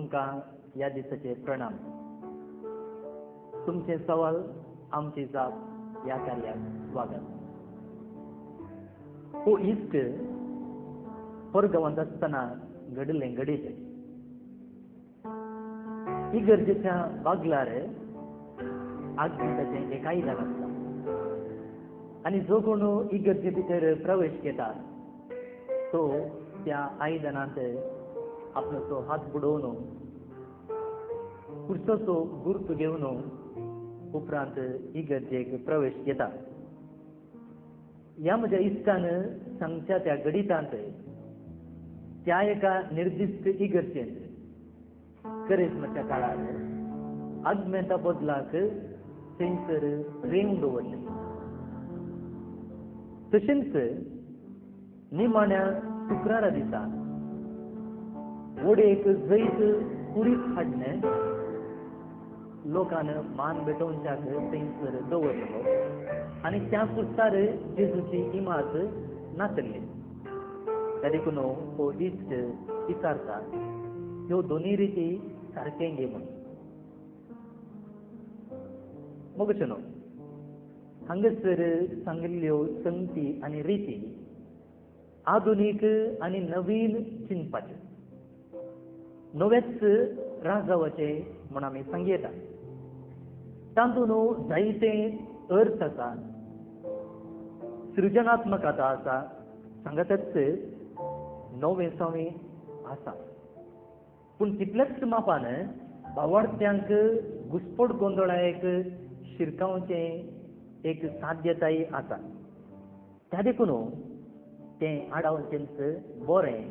तुमकां ह्या दिसाचे प्रणाम. तुमचे सवाल आमची जाप ह्या कार्याक स्वागत. हो इश्ट परगांवांत आसतना घडलें घडयेचें. इगर्जेच्या बागलार आगमंताचें एक आयदन आसता आनी जो कोण इगर्जे भितर प्रवेश घेता तो त्या आयदनांत आपणो हात बुडोवन कुर्चोचो गुर्त घेवन उपरांत इगर्जेक प्रवेश घेता. ह्या म्हज्या इश्टान सांगच्या त्या घडितांत त्या एका निर्दिश्ट इगर्जेंत करेस्माच्या काळार आगमेंता बदलाक थंयसर रेंव दवरलें. तशेंच निमाण्या शुक्रारा दिसा वडेक जैत कुडीत हाडणें लोकान मान भेटोवच्याक थंयसर दवरलो आनी त्या कुर्तार जेजूची इमाज नाचल्ली. त्या देखून हो इश्ट विचारता ह्यो दोनी रिती सारकें गे म्हूण. मोगचेनो हांगासर सांगिल्ल्यो संगती आनी रिती आधुनीक आनी नवीन चिंतपाचे नवेच राजावाचे म्हूण आमी सांगी येता. तातूंत जायते अर्थ आसा, सृजनात्मकता आसा, सांगतच नवेसावी आसा. पूण तितलेच मापान भावार्थ्यांक घुसपट गोंदळायक शिरकावचे एक साध्यताय आसा. त्या देखून तें आडावचेंच बरें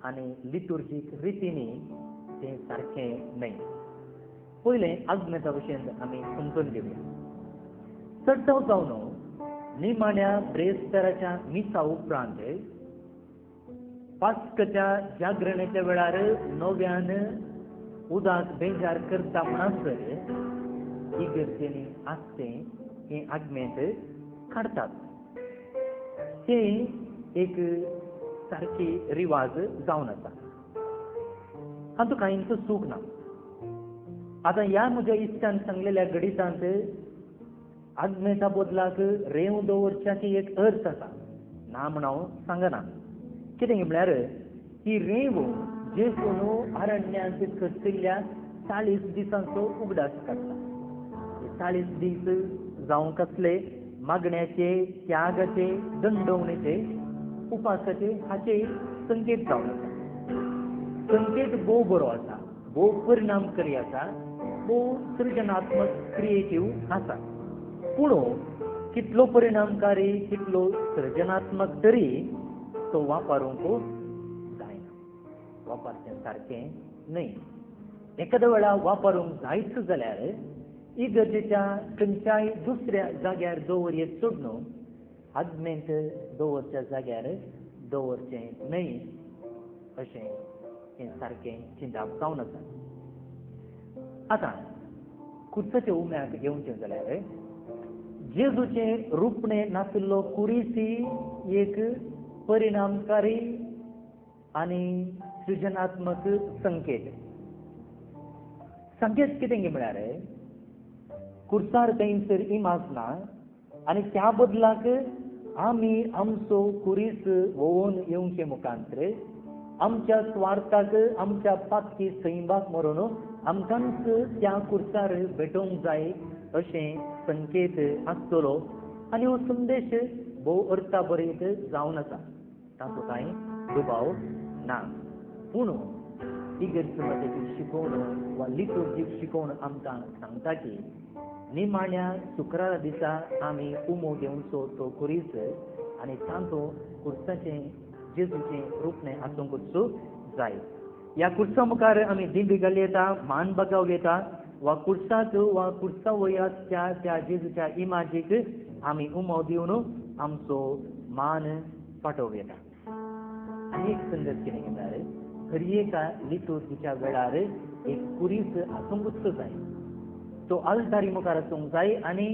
आनी लिटुर्जीक रितींनी तें सारकें न्हय. पयलें आगमेता भशेन आमी समजून घेवया. चड्डाव जावन निमाण्या ब्रेस्ताराच्या मिसा उपरांत पास्कच्या जागरणेच्या वेळार नव्यान उदाक बेजार करता म्हणसर इगर्जेनी आसतें हें आगमेंत काडटात. तें एक सारकी रिवाज जावन आसा. हातूंत कांयच चूक ना. आतां ह्या म्हज्या इश्टान सांगलेल्या घडितांत आगमेंता बदलाक रेंव दवरच्याची एक अर्थ आसा ना म्हूण हांव सांगना. कितें म्हळ्यार ही रेंव जेजून अरण्यांत करतिल्ल्या 40 दिसांचो उगडास काडटा. 40 दीस जावं कसले मागण्याचे, त्यागाचे, दंडवणेचे, उपासाचे हाचे संकेत जावन आसा. संकेत भोव बरो आसा, भोव परिणामकारी आसा, भोव सृजनात्मक क्रिएटीव आसा. पूण कितलो परिणामकारी, कितलो सृजनात्मक तरी तो वापरूंक जायना. वापरचें सारकें न्हय. एखाद्या वेळा वापरूंक जायच जाल्यार इगर्जेच्या खंयच्याय दुसऱ्या जाग्यार दवरयेत सोडून आगमेंत दवरच्या जाग्यार दवरचें न्हय अशें हें सारकें चिंताप जावन आसा. आतां कुर्चाच्या उम्याक येवचें जाल्यार जेजूचें रुपणें नाशिल्लो कुरीसी एक परिणामकारी आनी सृजनात्मक संकेत. संकेत कितें गे म्हळ्यार कुर्सार थंयसर इमाज ना आनी त्या बदलाक आमी आमचो कुरीस वोवून येवचे मुखांतर आमच्या स्वार्थाक, आमच्या पातकी सैमाक मरून आमकांच त्या कुर्सार भेटोवंक जाय अशें संकेत आसतलो आनी हो संदेश भोव अर्थाभरीत जावन आसा. तातूंत कांय दुबाव ना. पूण इगर्जेची शिकोवण वा लिटुर्जीक शिकोवण आमकां सांगता की निमाण्या शुक्रारा दिसा आमी उमो घेवचो तो कुरीस आनी तातूंत कुर्साचें जेजूचें रुपणें आसूंकच जाय. ह्या कुर्सा मुखार आमी दिंडी घाली येता, मान बगाव येता वा कुर्साक वा कुर्सा वयात त्या जेजूच्या इमाजीक आमी उमो दिवन आमचो मान फाटोव येता. आनी एक संगत कितें म्हळ्यार खरी एका लिटुर्जीच्या वेळार एक कुरीस आसूंकच जाय. तो आल्तारी मुखार आसूंक जाय आनी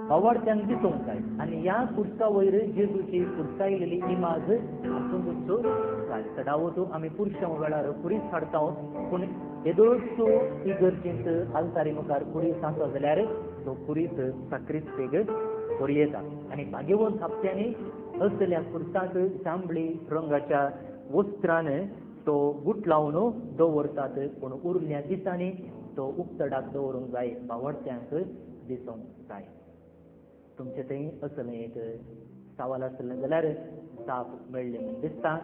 भावार्थ्यांक दिसूंक जाय आनी ह्या कुर्सा वयर जेजूची कुर्सायलेली इमाज आसूंकच जाय. हाडावतू आमी पुरुशां वेळार कुरीस हाडटा पूण येदोळसू इगर्जेंत आलतारी मुखार कुरीस आसा जाल्यार तो कुरीस साक्रिस्तेक व्हरयेता आनी मागीर हप्त्यांनी असल्या कुर्साक जांबळी रंगाच्या वस्त्रान तो गुट लावन दवरतात पूण उरल्या दिसांनी तो उक्तडाक दवरूंक जाय बावडत्यांक दिसूंक जाय. तुमचे थंय असलें एक सावाल आसलें जाल्यार साप मेळ्ळें म्हण दिसता.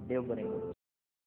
देव बरें करूं.